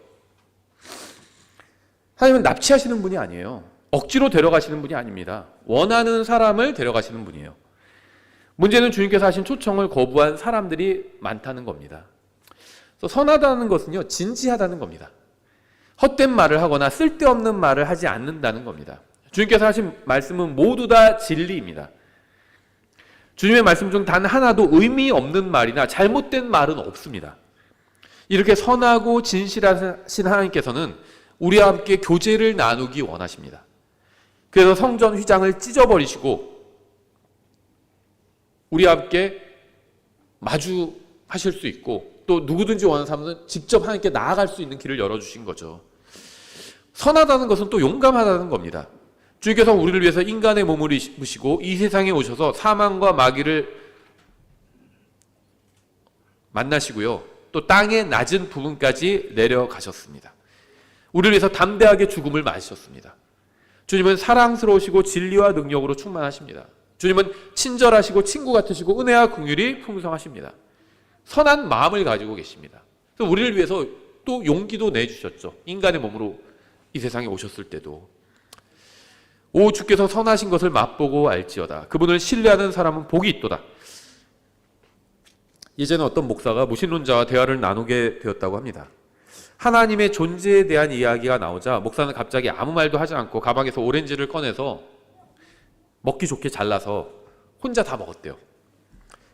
하나님은 납치하시는 분이 아니에요. 억지로 데려가시는 분이 아닙니다. 원하는 사람을 데려가시는 분이에요. 문제는 주님께서 하신 초청을 거부한 사람들이 많다는 겁니다. 그래서 선하다는 것은요, 진지하다는 겁니다. 헛된 말을 하거나 쓸데없는 말을 하지 않는다는 겁니다. 주님께서 하신 말씀은 모두 다 진리입니다. 주님의 말씀 중 단 하나도 의미 없는 말이나 잘못된 말은 없습니다. 이렇게 선하고 진실하신 하나님께서는 우리와 함께 교제를 나누기 원하십니다. 그래서 성전 휘장을 찢어버리시고 우리와 함께 마주하실 수 있고 또 누구든지 원하는 사람은 직접 하나님께 나아갈 수 있는 길을 열어주신 거죠. 선하다는 것은 또 용감하다는 겁니다. 주님께서 우리를 위해서 인간의 몸을 입으시고 이 세상에 오셔서 사망과 마귀를 만나시고요. 또 땅의 낮은 부분까지 내려가셨습니다. 우리를 위해서 담대하게 죽음을 맞으셨습니다. 주님은 사랑스러우시고 진리와 능력으로 충만하십니다. 주님은 친절하시고 친구 같으시고 은혜와 긍휼이 풍성하십니다. 선한 마음을 가지고 계십니다. 그래서 우리를 위해서 또 용기도 내주셨죠. 인간의 몸으로 이 세상에 오셨을 때도. 오 주께서 선하신 것을 맛보고 알지어다. 그분을 신뢰하는 사람은 복이 있도다. 예전에 어떤 목사가 무신론자와 대화를 나누게 되었다고 합니다. 하나님의 존재에 대한 이야기가 나오자 목사는 갑자기 아무 말도 하지 않고 가방에서 오렌지를 꺼내서 먹기 좋게 잘라서 혼자 다 먹었대요.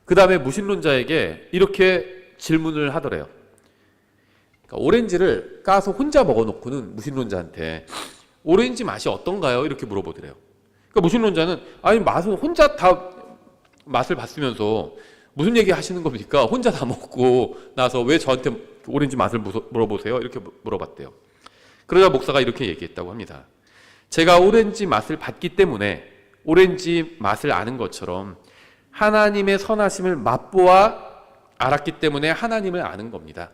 그 다음에 무신론자에게 이렇게 질문을 하더래요. 그러니까 오렌지를 까서 혼자 먹어놓고는 무신론자한테 오렌지 맛이 어떤가요? 이렇게 물어보더래요. 그러니까 무신론자는 아니 맛은 혼자 다 맛을 봤으면서 무슨 얘기 하시는 겁니까? 혼자 다 먹고 나서 왜 저한테 오렌지 맛을 물어보세요? 이렇게 물어봤대요. 그러자 목사가 이렇게 얘기했다고 합니다. 제가 오렌지 맛을 봤기 때문에 오렌지 맛을 아는 것처럼 하나님의 선하심을 맛보아 알았기 때문에 하나님을 아는 겁니다.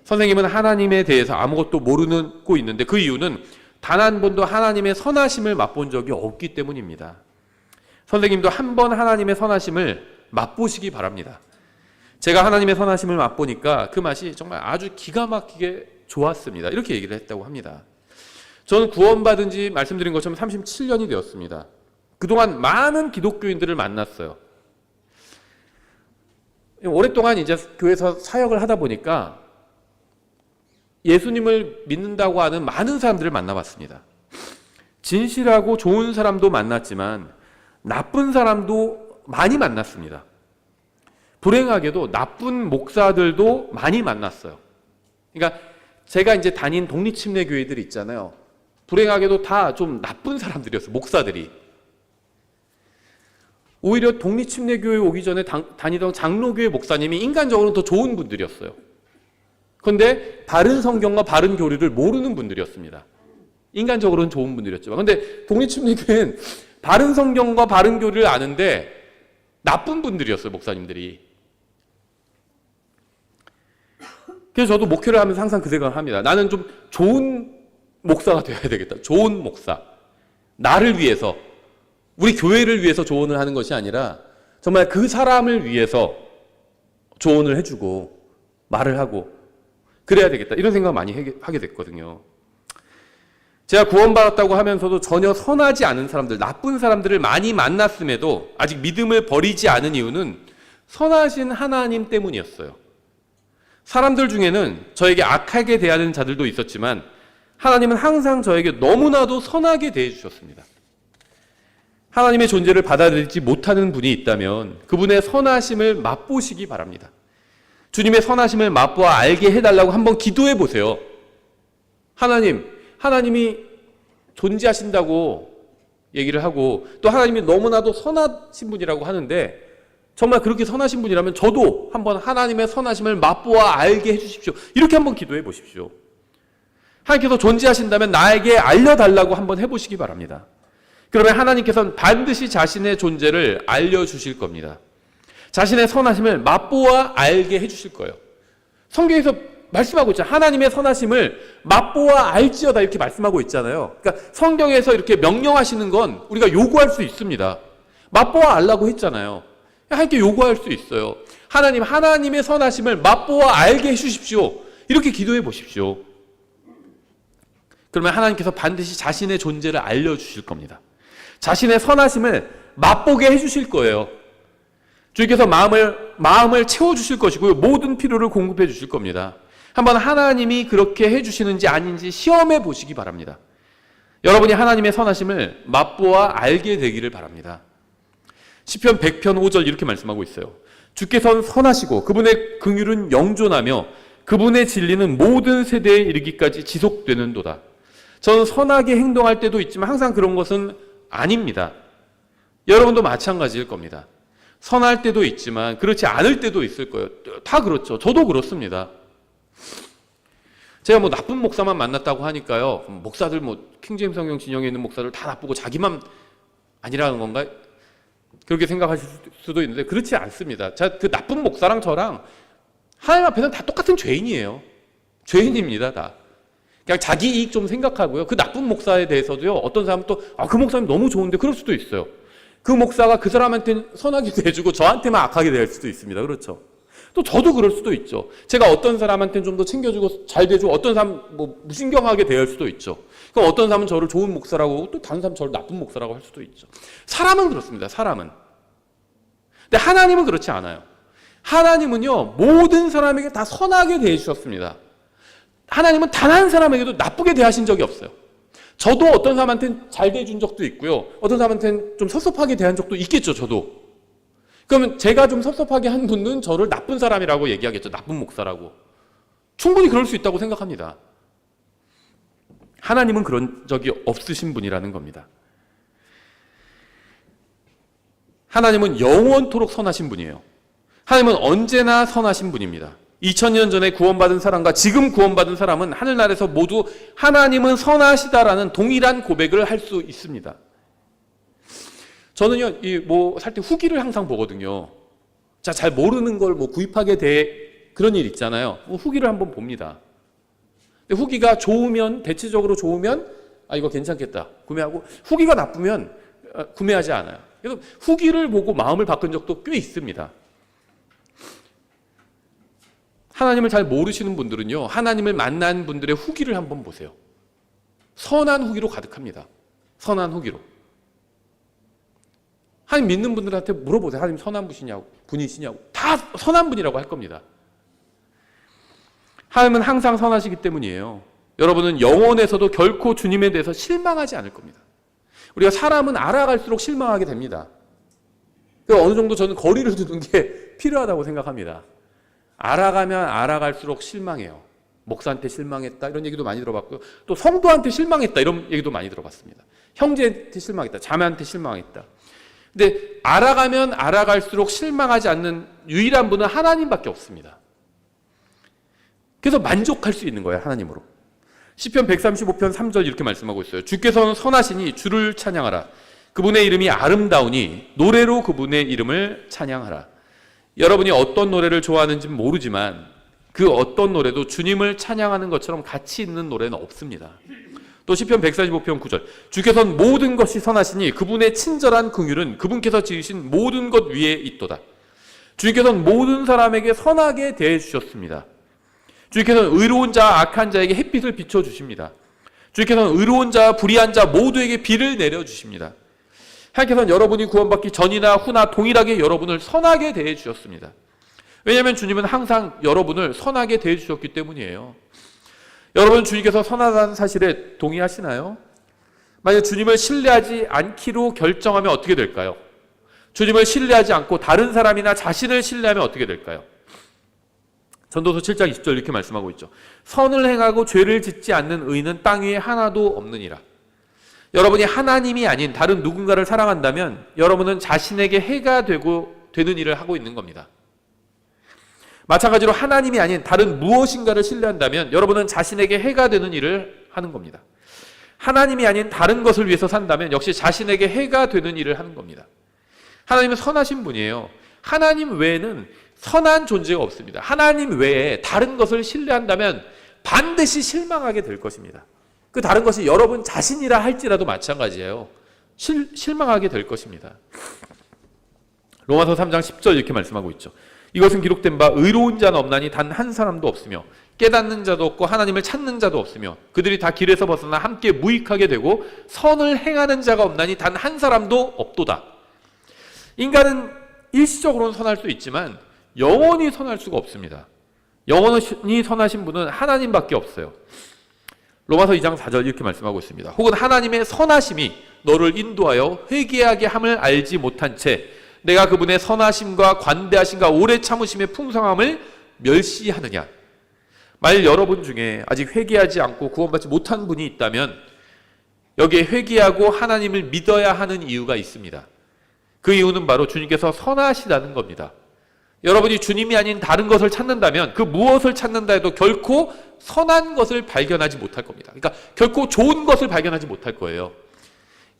선생님은 하나님에 대해서 아무것도 모르고 있는데 그 이유는 단 한 번도 하나님의 선하심을 맛본 적이 없기 때문입니다. 선생님도 한 번 하나님의 선하심을 맛보시기 바랍니다. 제가 하나님의 선하심을 맛보니까 그 맛이 정말 아주 기가 막히게 좋았습니다. 이렇게 얘기를 했다고 합니다. 저는 구원받은 지 말씀드린 것처럼 37년이 되었습니다. 그동안 많은 기독교인들을 만났어요. 오랫동안 이제 교회에서 사역을 하다 보니까 예수님을 믿는다고 하는 많은 사람들을 만나봤습니다. 진실하고 좋은 사람도 만났지만 나쁜 사람도 많이 만났습니다. 불행하게도 나쁜 목사들도 많이 만났어요. 그러니까 제가 이제 다닌 독립침례교회들 있잖아요. 불행하게도 다 좀 나쁜 사람들이었어요. 목사들이. 오히려 독립침례교회 오기 전에 다니던 장로교회 목사님이 인간적으로는 더 좋은 분들이었어요. 그런데 바른 성경과 바른 교리를 모르는 분들이었습니다. 인간적으로는 좋은 분들이었지만. 그런데 독립침례교회는 바른 성경과 바른 교리를 아는데 나쁜 분들이었어요. 목사님들이. 그래서 저도 목회를 하면서 항상 그 생각을 합니다. 나는 좀 좋은 목사가 되어야 되겠다. 좋은 목사. 나를 위해서, 우리 교회를 위해서 조언을 하는 것이 아니라 정말 그 사람을 위해서 조언을 해주고 말을 하고 그래야 되겠다. 이런 생각을 많이 하게 됐거든요. 제가 구원받았다고 하면서도 전혀 선하지 않은 사람들, 나쁜 사람들을 많이 만났음에도 아직 믿음을 버리지 않은 이유는 선하신 하나님 때문이었어요. 사람들 중에는 저에게 악하게 대하는 자들도 있었지만 하나님은 항상 저에게 너무나도 선하게 대해주셨습니다. 하나님의 존재를 받아들이지 못하는 분이 있다면 그분의 선하심을 맛보시기 바랍니다. 주님의 선하심을 맛보아 알게 해달라고 한번 기도해 보세요. 하나님이 존재하신다고 얘기를 하고 또 하나님이 너무나도 선하신 분이라고 하는데 정말 그렇게 선하신 분이라면 저도 한번 하나님의 선하심을 맛보아 알게 해주십시오. 이렇게 한번 기도해 보십시오. 하나님께서 존재하신다면 나에게 알려달라고 한번 해보시기 바랍니다. 그러면 하나님께서는 반드시 자신의 존재를 알려주실 겁니다. 자신의 선하심을 맛보아 알게 해주실 거예요. 성경에서 말씀하고 있잖아요. 하나님의 선하심을 맛보아 알지어다 이렇게 말씀하고 있잖아요. 그러니까 성경에서 이렇게 명령하시는 건 우리가 요구할 수 있습니다. 맛보아 알라고 했잖아요. 하나님께 요구할 수 있어요. 하나님의 선하심을 맛보아 알게 해주십시오. 이렇게 기도해 보십시오. 그러면 하나님께서 반드시 자신의 존재를 알려주실 겁니다. 자신의 선하심을 맛보게 해주실 거예요. 주님께서 마음을 채워주실 것이고요. 모든 필요를 공급해 주실 겁니다. 한번 하나님이 그렇게 해주시는지 아닌지 시험해 보시기 바랍니다. 여러분이 하나님의 선하심을 맛보아 알게 되기를 바랍니다. 시편 100편 5절 이렇게 말씀하고 있어요. 주께서는 선하시고 그분의 긍휼은 영존하며 그분의 진리는 모든 세대에 이르기까지 지속되는도다. 저는 선하게 행동할 때도 있지만 항상 그런 것은 아닙니다. 여러분도 마찬가지일 겁니다. 선할 때도 있지만 그렇지 않을 때도 있을 거예요. 다 그렇죠. 저도 그렇습니다. 제가 나쁜 목사만 만났다고 하니까요. 목사들 킹제임스 성경 진영에 있는 목사들 다 나쁘고 자기만 아니라는 건가? 그렇게 생각하실 수도 있는데 그렇지 않습니다. 그 나쁜 목사랑 저랑 하나님 앞에서는 다 똑같은 죄인이에요. 죄인입니다, 다. 그냥 자기 이익 좀 생각하고요. 그 나쁜 목사에 대해서도요. 어떤 사람은 또 그 목사님 너무 좋은데 그럴 수도 있어요. 그 목사가 그 사람한테는 선하게 대해주고 저한테만 악하게 대할 수도 있습니다. 그렇죠? 또 저도 그럴 수도 있죠. 제가 어떤 사람한테는 좀 더 챙겨주고 잘 대주고 어떤 사람 무신경하게 대할 수도 있죠. 그럼 어떤 사람은 저를 좋은 목사라고 하고 또 다른 사람은 저를 나쁜 목사라고 할 수도 있죠. 사람은 그렇습니다. 사람은. 근데 하나님은 그렇지 않아요. 하나님은요 모든 사람에게 다 선하게 대해주셨습니다. 하나님은 단 한 사람에게도 나쁘게 대하신 적이 없어요. 저도 어떤 사람한테는 잘 대해준 적도 있고요. 어떤 사람한테는 좀 섭섭하게 대한 적도 있겠죠, 저도. 그러면 제가 좀 섭섭하게 한 분은 저를 나쁜 사람이라고 얘기하겠죠. 나쁜 목사라고. 충분히 그럴 수 있다고 생각합니다. 하나님은 그런 적이 없으신 분이라는 겁니다. 하나님은 영원토록 선하신 분이에요. 하나님은 언제나 선하신 분입니다. 2000년 전에 구원받은 사람과 지금 구원받은 사람은 하늘나라에서 모두 하나님은 선하시다라는 동일한 고백을 할 수 있습니다. 저는요, 살 때 후기를 항상 보거든요. 자, 잘 모르는 걸 구입하게 돼 그런 일 있잖아요. 후기를 한번 봅니다. 근데 후기가 좋으면, 대체적으로 좋으면, 이거 괜찮겠다. 구매하고, 후기가 나쁘면 구매하지 않아요. 그래서 후기를 보고 마음을 바꾼 적도 꽤 있습니다. 하나님을 잘 모르시는 분들은요, 하나님을 만난 분들의 후기를 한번 보세요. 선한 후기로 가득합니다. 선한 후기로. 하나님 믿는 분들한테 물어보세요. 하나님 선한 분이시냐고. 다 선한 분이라고 할 겁니다. 하나님은 항상 선하시기 때문이에요. 여러분은 영혼에서도 결코 주님에 대해서 실망하지 않을 겁니다. 우리가 사람은 알아갈수록 실망하게 됩니다. 어느 정도 저는 거리를 두는 게 필요하다고 생각합니다. 알아가면 알아갈수록 실망해요. 목사한테 실망했다 이런 얘기도 많이 들어봤고요. 또 성도한테 실망했다 이런 얘기도 많이 들어봤습니다. 형제한테 실망했다. 자매한테 실망했다. 근데 알아가면 알아갈수록 실망하지 않는 유일한 분은 하나님밖에 없습니다. 그래서 만족할 수 있는 거예요. 하나님으로. 시편 135편 3절 이렇게 말씀하고 있어요. 주께서는 선하시니 주를 찬양하라. 그분의 이름이 아름다우니 노래로 그분의 이름을 찬양하라. 여러분이 어떤 노래를 좋아하는지는 모르지만 그 어떤 노래도 주님을 찬양하는 것처럼 가치 있는 노래는 없습니다. 또 시편 145편 9절 주께서는 모든 것이 선하시니 그분의 친절한 긍휼은 그분께서 지으신 모든 것 위에 있도다. 주님께서는 모든 사람에게 선하게 대해 주셨습니다. 주님께서는 의로운 자와 악한 자에게 햇빛을 비춰주십니다. 주님께서는 의로운 자와 불의한 자 모두에게 비를 내려주십니다. 하나님께서는 여러분이 구원받기 전이나 후나 동일하게 여러분을 선하게 대해 주셨습니다. 왜냐하면 주님은 항상 여러분을 선하게 대해 주셨기 때문이에요. 여러분 주님께서 선하다는 사실에 동의하시나요? 만약 주님을 신뢰하지 않기로 결정하면 어떻게 될까요? 주님을 신뢰하지 않고 다른 사람이나 자신을 신뢰하면 어떻게 될까요? 전도서 7장 20절 이렇게 말씀하고 있죠. 선을 행하고 죄를 짓지 않는 의인은 땅 위에 하나도 없느니라. 여러분이 하나님이 아닌 다른 누군가를 사랑한다면 여러분은 자신에게 해가 되는 일을 하고 있는 겁니다. 마찬가지로 하나님이 아닌 다른 무엇인가를 신뢰한다면 여러분은 자신에게 해가 되는 일을 하는 겁니다. 하나님이 아닌 다른 것을 위해서 산다면 역시 자신에게 해가 되는 일을 하는 겁니다. 하나님은 선하신 분이에요. 하나님 외에는 선한 존재가 없습니다. 하나님 외에 다른 것을 신뢰한다면 반드시 실망하게 될 것입니다. 그 다른 것이 여러분 자신이라 할지라도 마찬가지예요. 실망하게 될 것입니다. 로마서 3장 10절 이렇게 말씀하고 있죠. 이것은 기록된 바 의로운 자는 없나니 단 한 사람도 없으며 깨닫는 자도 없고 하나님을 찾는 자도 없으며 그들이 다 길에서 벗어나 함께 무익하게 되고 선을 행하는 자가 없나니 단 한 사람도 없도다. 인간은 일시적으로는 선할 수 있지만 영원히 선할 수가 없습니다. 영원히 선하신 분은 하나님밖에 없어요. 로마서 2장 4절 이렇게 말씀하고 있습니다. 혹은 하나님의 선하심이 너를 인도하여 회개하게 함을 알지 못한 채 내가 그분의 선하심과 관대하심과 오래 참으심의 풍성함을 멸시하느냐. 만일 여러분 중에 아직 회개하지 않고 구원받지 못한 분이 있다면 여기에 회개하고 하나님을 믿어야 하는 이유가 있습니다. 그 이유는 바로 주님께서 선하시다는 겁니다. 여러분이 주님이 아닌 다른 것을 찾는다면 그 무엇을 찾는다 해도 결코 선한 것을 발견하지 못할 겁니다. 그러니까 결코 좋은 것을 발견하지 못할 거예요.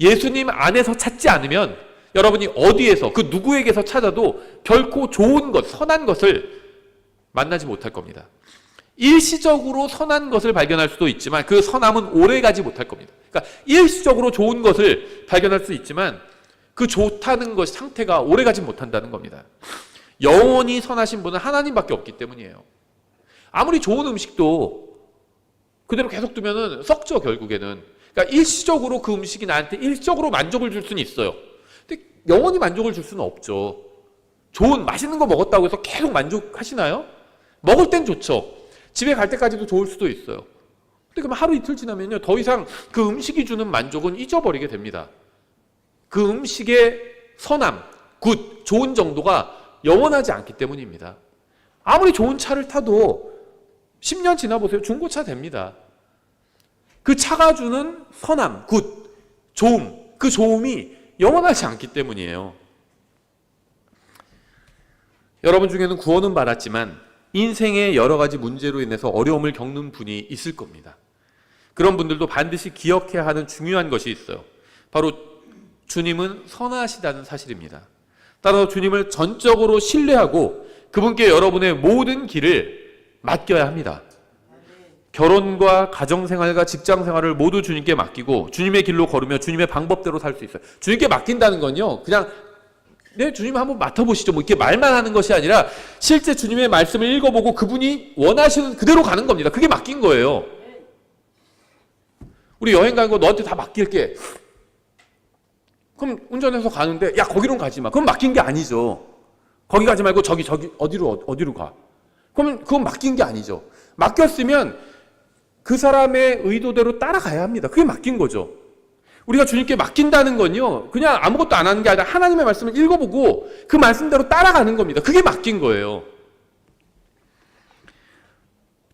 예수님 안에서 찾지 않으면 여러분이 어디에서 그 누구에게서 찾아도 결코 좋은 것, 선한 것을 만나지 못할 겁니다. 일시적으로 선한 것을 발견할 수도 있지만 그 선함은 오래가지 못할 겁니다. 그러니까 일시적으로 좋은 것을 발견할 수 있지만 그 좋다는 것 상태가 오래가지 못한다는 겁니다. 영원히 선하신 분은 하나님밖에 없기 때문이에요. 아무리 좋은 음식도 그대로 계속 두면은 썩죠, 결국에는. 그러니까 일시적으로 그 음식이 나한테 일시적으로 만족을 줄 수는 있어요. 근데 영원히 만족을 줄 수는 없죠. 좋은 맛있는 거 먹었다고 해서 계속 만족하시나요? 먹을 땐 좋죠. 집에 갈 때까지도 좋을 수도 있어요. 근데 그럼 하루 이틀 지나면요, 더 이상 그 음식이 주는 만족은 잊어버리게 됩니다. 그 음식의 선함, 굿, 좋은 정도가 영원하지 않기 때문입니다. 아무리 좋은 차를 타도 10년 지나보세요. 중고차 됩니다. 그 차가 주는 선함, 굿, 좋음, 그 좋음이 영원하지 않기 때문이에요. 여러분 중에는 구원은 받았지만 인생의 여러 가지 문제로 인해서 어려움을 겪는 분이 있을 겁니다. 그런 분들도 반드시 기억해야 하는 중요한 것이 있어요. 바로 주님은 선하시다는 사실입니다. 따라서 주님을 전적으로 신뢰하고 그분께 여러분의 모든 길을 맡겨야 합니다. 결혼과 가정생활과 직장생활을 모두 주님께 맡기고 주님의 길로 걸으며 주님의 방법대로 살 수 있어요. 주님께 맡긴다는 건요, 그냥 네, 주님 한번 맡아보시죠, 뭐 이렇게 말만 하는 것이 아니라 실제 주님의 말씀을 읽어보고 그분이 원하시는 그대로 가는 겁니다. 그게 맡긴 거예요. 우리 여행 가는 거 너한테 다 맡길게. 그럼 운전해서 가는데 야, 거기로 가지 마. 그럼 맡긴 게 아니죠. 거기 가지 말고 저기 어디로 가. 그러면 그건 맡긴 게 아니죠. 맡겼으면 그 사람의 의도대로 따라가야 합니다. 그게 맡긴 거죠. 우리가 주님께 맡긴다는 건요, 그냥 아무것도 안 하는 게 아니라 하나님의 말씀을 읽어보고 그 말씀대로 따라가는 겁니다. 그게 맡긴 거예요.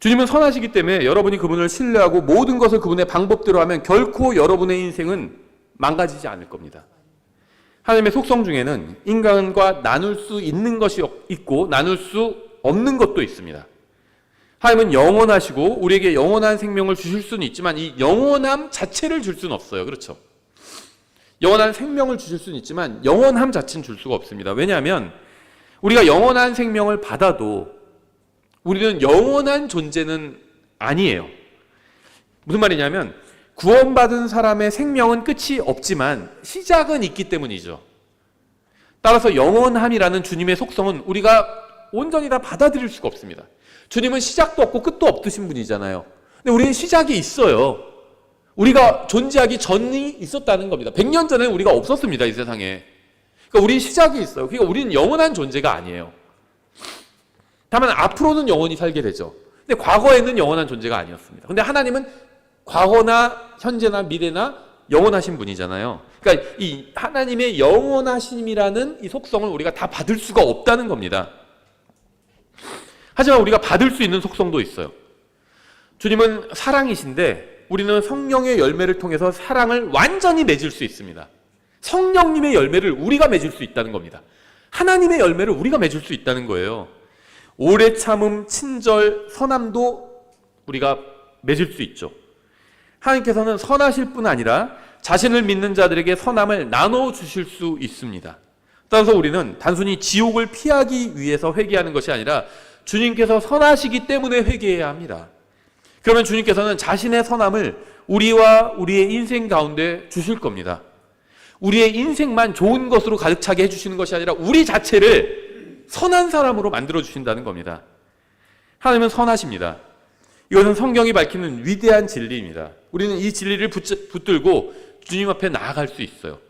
주님은 선하시기 때문에 여러분이 그분을 신뢰하고 모든 것을 그분의 방법대로 하면 결코 여러분의 인생은 망가지지 않을 겁니다. 하나님의 속성 중에는 인간과 나눌 수 있는 것이 있고 나눌 수 없는 것도 있습니다. 하나님은 영원하시고 우리에게 영원한 생명을 주실 수는 있지만 이 영원함 자체를 줄 수는 없어요. 그렇죠? 영원한 생명을 주실 수는 있지만 영원함 자체는 줄 수가 없습니다. 왜냐하면 우리가 영원한 생명을 받아도 우리는 영원한 존재는 아니에요. 무슨 말이냐면 구원받은 사람의 생명은 끝이 없지만 시작은 있기 때문이죠. 따라서 영원함이라는 주님의 속성은 우리가 온전히 다 받아들일 수가 없습니다. 주님은 시작도 없고 끝도 없으신 분이잖아요. 근데 우리는 시작이 있어요. 우리가 존재하기 전이 있었다는 겁니다. 100년 전에는 우리가 없었습니다, 이 세상에. 그러니까 우리는 시작이 있어요. 그러니까 우리는 영원한 존재가 아니에요. 다만 앞으로는 영원히 살게 되죠. 근데 과거에는 영원한 존재가 아니었습니다. 근데 하나님은 과거나 현재나 미래나 영원하신 분이잖아요. 그러니까 이 하나님의 영원하심이라는 이 속성을 우리가 다 받을 수가 없다는 겁니다. 하지만 우리가 받을 수 있는 속성도 있어요. 주님은 사랑이신데 우리는 성령의 열매를 통해서 사랑을 완전히 맺을 수 있습니다. 성령님의 열매를 우리가 맺을 수 있다는 겁니다. 하나님의 열매를 우리가 맺을 수 있다는 거예요. 오래 참음, 친절, 선함도 우리가 맺을 수 있죠. 하나님께서는 선하실 뿐 아니라 자신을 믿는 자들에게 선함을 나눠주실 수 있습니다. 따라서 우리는 단순히 지옥을 피하기 위해서 회개하는 것이 아니라 주님께서 선하시기 때문에 회개해야 합니다. 그러면 주님께서는 자신의 선함을 우리와 우리의 인생 가운데 주실 겁니다. 우리의 인생만 좋은 것으로 가득 차게 해주시는 것이 아니라 우리 자체를 선한 사람으로 만들어 주신다는 겁니다. 하나님은 선하십니다. 이것은 성경이 밝히는 위대한 진리입니다. 우리는 이 진리를 붙들고 주님 앞에 나아갈 수 있어요.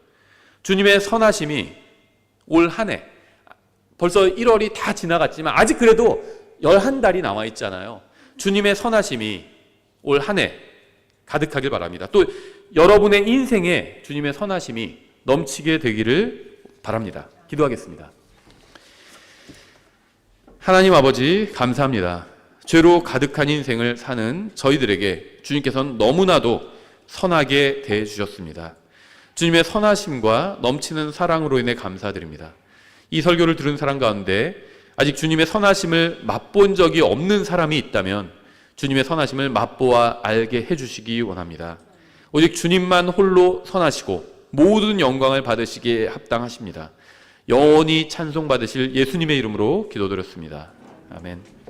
주님의 선하심이 올 한 해, 벌써 1월이 다 지나갔지만 아직 그래도 11달이 남아 있잖아요. 주님의 선하심이 올 한 해 가득하길 바랍니다. 또 여러분의 인생에 주님의 선하심이 넘치게 되기를 바랍니다. 기도하겠습니다. 하나님 아버지, 감사합니다. 죄로 가득한 인생을 사는 저희들에게 주님께서는 너무나도 선하게 대해주셨습니다. 주님의 선하심과 넘치는 사랑으로 인해 감사드립니다. 이 설교를 들은 사람 가운데 아직 주님의 선하심을 맛본 적이 없는 사람이 있다면 주님의 선하심을 맛보아 알게 해주시기 원합니다. 오직 주님만 홀로 선하시고 모든 영광을 받으시기에 합당하십니다. 영원히 찬송받으실 예수님의 이름으로 기도드렸습니다. 아멘.